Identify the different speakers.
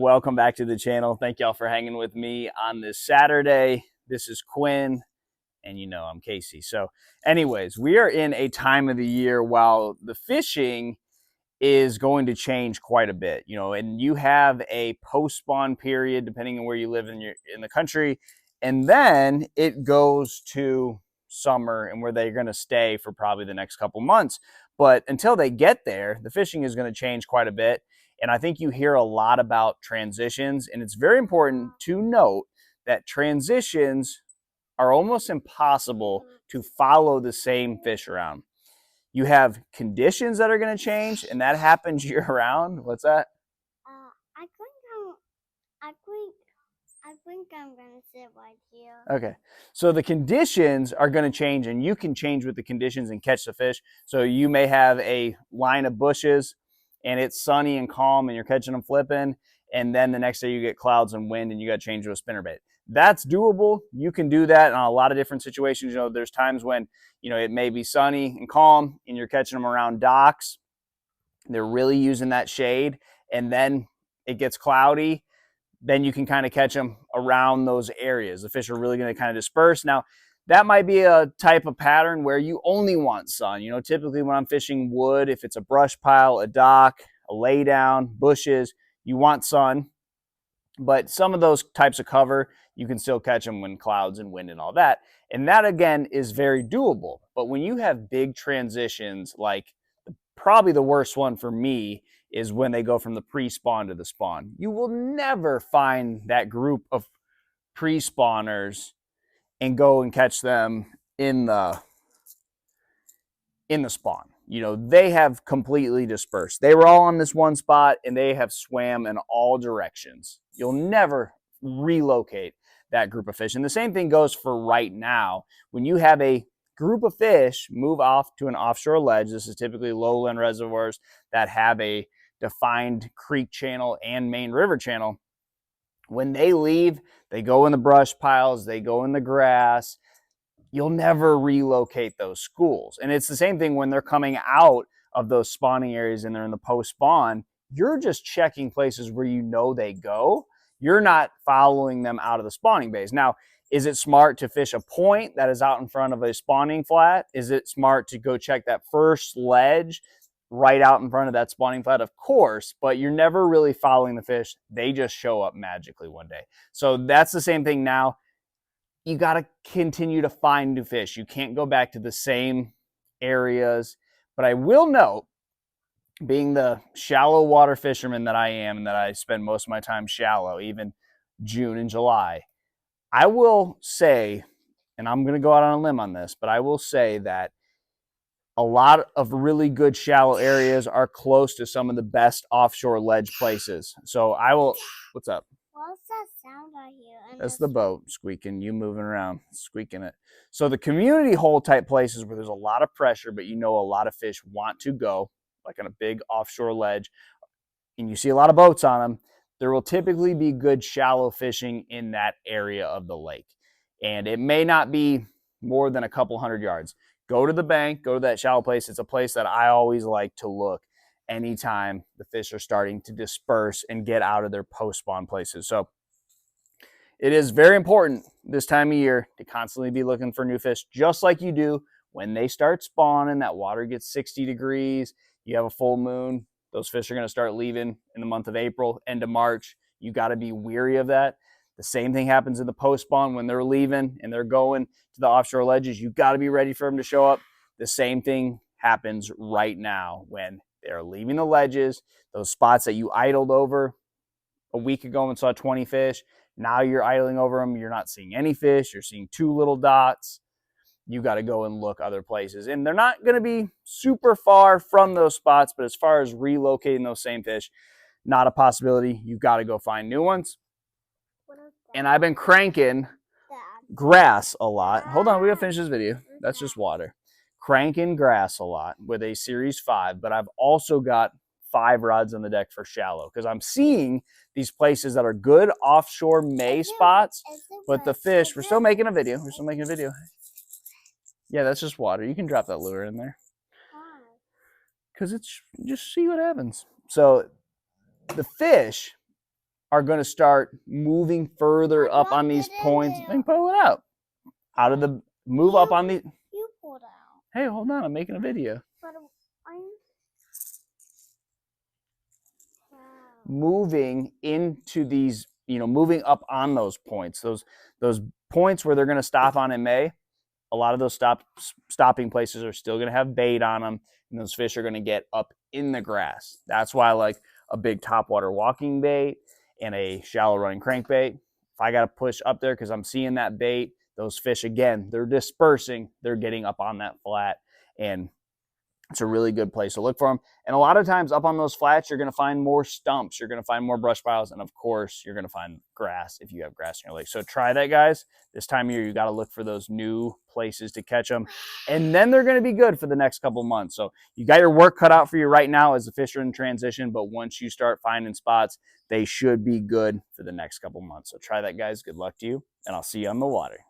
Speaker 1: welcome back to the channel. Thank y'all for hanging with me on this Saturday. This is Quinn, and you know I'm Casey. So anyways, we are in a time of the year while the fishing is going to change quite a bit, and you have a post-spawn period depending on where you live in the country, and then it goes to summer and where they're going to stay for probably the next couple months. But until they get there, the fishing is going to change quite a bit. And I think you hear a lot about transitions, and it's very important to note that transitions are almost impossible to follow the same fish around. You have conditions that are going to change, and that happens year round. What's that?
Speaker 2: I think I'm gonna sit right here.
Speaker 1: Okay, so the conditions are going to change, and you can change with the conditions and catch the fish. So you may have a line of bushes, and it's sunny and calm, and you're catching them flipping, and then the next day you get clouds and wind, and you got to change to a spinnerbait. That's doable. You can do that in a lot of different situations. There's times when it may be sunny and calm, and you're catching them around docks. They're really using that shade, and then it gets cloudy. Then you can kind of catch them around those areas. The fish are really going to kind of disperse. Now, that might be a type of pattern where you only want sun. Typically when I'm fishing wood, if it's a brush pile, a dock, a laydown, bushes, you want sun. But some of those types of cover, you can still catch them when clouds and wind and all that. And that, again, is very doable. But when you have big transitions, like probably the worst one for me is when they go from the pre-spawn to the spawn. You will never find that group of pre-spawners and go and catch them in the spawn. They have completely dispersed. They were all on this one spot, and they have swam in all directions. You'll never relocate that group of fish. And the same thing goes for right now. When you have a group of fish move off to an offshore ledge, this is typically lowland reservoirs that have a defined creek channel and main river channel. When they leave, they go in the brush piles, they go in the grass. You'll never relocate those schools. And it's the same thing when they're coming out of those spawning areas and they're in the post-spawn. You're just checking places where they go. You're not following them out of the spawning bays. Now, is it smart to fish a point that is out in front of a spawning flat? Is it smart to go check that first ledge right out in front of that spawning flat? Of course, but you're never really following the fish. They just show up magically one day. So that's the same thing now. You got to continue to find new fish. You can't go back to the same areas. But I will note, being the shallow water fisherman that I am, and that I spend most of my time shallow, even June and July, I will say, and I'm going to go out on a limb on this, but I will say that a lot of really good shallow areas are close to some of the best offshore ledge places. So I will, what's up?
Speaker 2: What's that sound I hear?
Speaker 1: That's the boat squeaking, you moving around, squeaking it. So the community hole type places where there's a lot of pressure, but a lot of fish want to go, like on a big offshore ledge, and you see a lot of boats on them, there will typically be good shallow fishing in that area of the lake. And it may not be more than a couple 100 yards. Go to the bank, go to that shallow place. It's a place that I always like to look anytime the fish are starting to disperse and get out of their post-spawn places. So it is very important this time of year to constantly be looking for new fish, just like you do when they start spawning. That water gets 60 degrees, you have a full moon, those fish are going to start leaving in the month of April, end of March. You got to be weary of that. The same thing happens in the post-spawn when they're leaving and they're going to the offshore ledges. You got to be ready for them to show up. The same thing happens right now when they're leaving the ledges, those spots that you idled over a week ago and saw 20 fish. Now you're idling over them. You're not seeing any fish. You're seeing two little dots. You got to go and look other places. And they're not going to be super far from those spots, but as far as relocating those same fish, not a possibility. You got to go find new ones. And I've been cranking grass a lot. Hold on, we gotta finish this video. That's just water. Cranking grass a lot with a Series 5, but I've also got 5 rods on the deck for shallow because I'm seeing these places that are good offshore May spots, but the fish, we're still making a video. Yeah, that's just water. You can drop that lure in there. Because it's just see what happens. So the fish are going to start moving further
Speaker 2: I
Speaker 1: up on
Speaker 2: dropped
Speaker 1: these
Speaker 2: it in
Speaker 1: points.
Speaker 2: there.
Speaker 1: Then pull it out. Out of the, move up on the,
Speaker 2: You pulled out.
Speaker 1: hey, hold on, I'm making a video.
Speaker 2: But I'm. Wow.
Speaker 1: Moving into these, moving up on those points, those points where they're going to stop on in May. A lot of those stopping places are still going to have bait on them, and those fish are going to get up in the grass. That's why I like a big topwater walking bait and a shallow running crankbait. If I got to push up there because I'm seeing that bait, those fish, again, they're dispersing, they're getting up on that flat, and it's a really good place to look for them. And a lot of times up on those flats, you're going to find more stumps. You're going to find more brush piles. And of course, you're going to find grass if you have grass in your lake. So try that, guys. This time of year, you got to look for those new places to catch them. And then they're going to be good for the next couple months. So you got your work cut out for you right now as the fish are in transition. But once you start finding spots, they should be good for the next couple months. So try that, guys. Good luck to you. And I'll see you on the water.